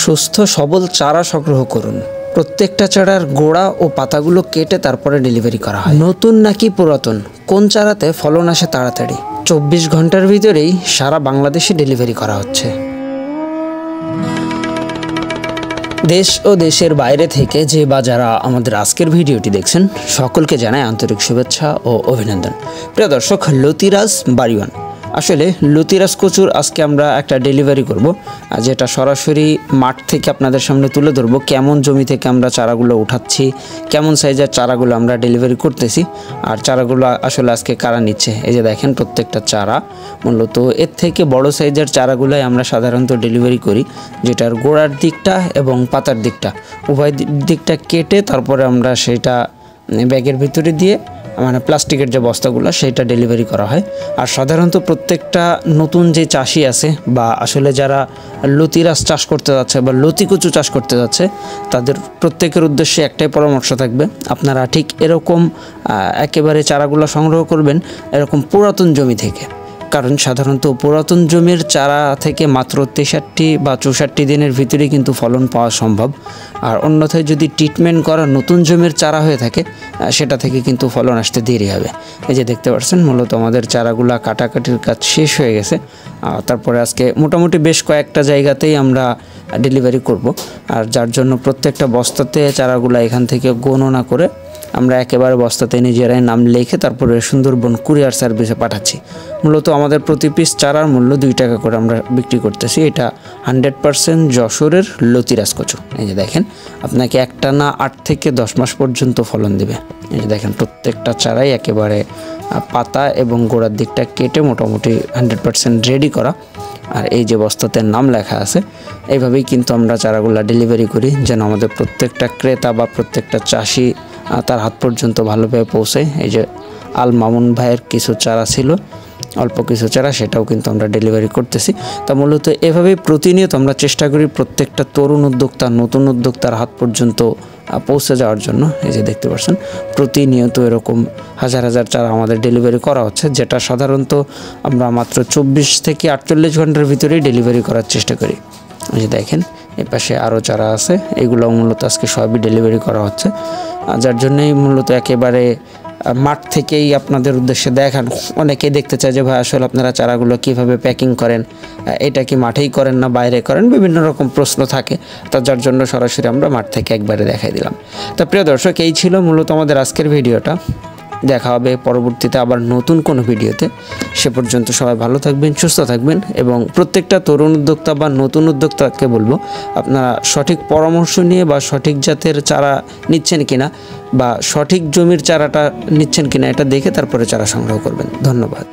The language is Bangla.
সুস্থ সবল চারা সংগ্রহ করুন। প্রত্যেকটা চারার গোড়া ও পাতাগুলো কেটে তারপরে ডেলিভারি করা হয়। নতুন নাকি পুরাতন, কোন চারাতে ফলন আসে তাড়াতাড়ি? 24 ঘন্টার ভিতরেই সারা বাংলাদেশে ডেলিভারি করা হচ্ছে। দেশ ও দেশের বাইরে থেকে যে বা যারা আমাদের আজকের ভিডিওটি দেখছেন সকলকে জানাই আন্তরিক শুভেচ্ছা ও অভিনন্দন। প্রিয় দর্শক, লতিরাজ বাড়িওয়ান, আসলে লতিরাজ কচুর আজকে আমরা একটা ডেলিভারি করব, যেটা সরাসরি মাঠ থেকে আপনাদের সামনে তুলে ধরবো। কেমন জমি থেকে আমরা চারাগুলো উঠাচ্ছি, কেমন সাইজের চারাগুলো আমরা ডেলিভারি করতেছি, আর চারাগুলো আসলে আজকে কারা নিচ্ছে। এই যে দেখেন, প্রত্যেকটা চারা মূলত এর থেকে বড় সাইজের চারাগুলোই আমরা সাধারণত ডেলিভারি করি, যেটার গোড়ার দিকটা এবং পাতার দিকটা উভয় দিকটা কেটে তারপরে আমরা সেটা ব্যাগের ভিতরে দিয়ে মানে প্লাস্টিকের যে বস্তাগুলো সেটা ডেলিভারি করা হয়। আর সাধারণত প্রত্যেকটা নতুন যে চাষি আছে বা আসলে যারা লতিরাজ চাষ করতে যাচ্ছে বা লতি কচু চাষ করতে যাচ্ছে, তাদের প্রত্যেকের উদ্দেশ্যে একটাই পরামর্শ থাকবে, আপনারা ঠিক এরকম একেবারে চারাগুলো সংগ্রহ করবেন এরকম পুরাতন জমি থেকে। কারণ সাধারণত পুরাতন জমির চারা থেকে মাত্র 63 বা 64 দিনের ভিতরেই কিন্তু ফলন পাওয়া সম্ভব। আর অন্যথায় যদি ট্রিটমেন্ট করা নতুন জমির চারা হয়ে থাকে, সেটা থেকে কিন্তু ফলন আসতে দেরি হবে। এই যে দেখতে পাচ্ছেন, মূলত আমাদের চারাগুলা কাটাকাটির কাজ শেষ হয়ে গেছে। তারপরে আজকে মোটামুটি বেশ কয়েকটা জায়গাতেই আমরা ডেলিভারি করব। আর যার জন্য প্রত্যেকটা বস্তাতে চারাগুলা এখান থেকে গণনা করে আমরা একেবারে বস্তাতে নিজেরাই নাম লিখে তারপরে সুন্দরবন কুরিয়ার সার্ভিসে পাঠাচ্ছি। মূলত আমাদের প্রতি পিস চারার মূল্য 2 টাকা করে আমরা বিক্রি করতেছি। এটা 100% যশোরের লতিরাজ কচু। এই যে দেখেন, আপনাকে একটানা 8 থেকে 10 মাস পর্যন্ত ফলন দেবে। এই যে দেখেন, প্রত্যেকটা চারাই একেবারে পাতা এবং গোড়ার দিকটা কেটে মোটামুটি 100% রেডি করা। আর এই যে বস্তাতে নাম লেখা আছে, এইভাবেই কিন্তু আমরা চারাগুলো ডেলিভারি করি, যেন আমাদের প্রত্যেকটা ক্রেতা বা প্রত্যেকটা চাষি তার হাত পর্যন্ত ভালোভাবে পৌঁছায়। এই যে আল মামুন ভাইয়ের কিছু চারা ছিল, অল্প কিছু চারা, সেটাও কিন্তু আমরা ডেলিভারি করতেছি। তা মূলত এভাবেই প্রতিনিয়ত আমরা চেষ্টা করি প্রত্যেকটা তরুণ উদ্যোক্তা, নতুন উদ্যোক্তার হাত পর্যন্ত পৌঁছে যাওয়ার জন্য। এই যে দেখতে পাচ্ছেন, প্রতিনিয়ত এরকম হাজার হাজার চারা আমাদের ডেলিভারি করা হচ্ছে, যেটা সাধারণত আমরা মাত্র 24 থেকে 48 ঘন্টার ভিতরেই ডেলিভারি করার চেষ্টা করি। এই যে দেখেন, এর পাশে আরও চারা আছে, এগুলো মূলত আজকে সবই ডেলিভারি করা হচ্ছে। যার জন্যই মূলত একেবারে মাঠ থেকেই আপনাদের উদ্দেশ্যে দেখান। অনেকেই দেখতে চায় যে ভাই আসলে আপনারা চারাগুলো কীভাবে প্যাকিং করেন, এটা কি মাঠেই করেন না বাইরে করেন, বিভিন্ন রকম প্রশ্ন থাকে। তা যার জন্য সরাসরি আমরা মাঠ থেকে একবারে দেখাই দিলাম। তা প্রিয় দর্শক, এই ছিল মূলত আমাদের আজকের ভিডিওটা। দেখা হবে পরবর্তীতে আবার নতুন কোনো ভিডিওতে। সে পর্যন্ত সবাই ভালো থাকবেন, সুস্থ থাকবেন, এবং প্রত্যেকটা তরুণ উদ্যোক্তা বা নতুন উদ্যোক্তাকে বলবো, আপনারা সঠিক পরামর্শ নিয়ে বা সঠিক জাতের চারা নিচ্ছেন কিনা বা সঠিক জমির চারাটা নিচ্ছেন কিনা এটা দেখে তারপরে চারা সংগ্রহ করবেন। ধন্যবাদ।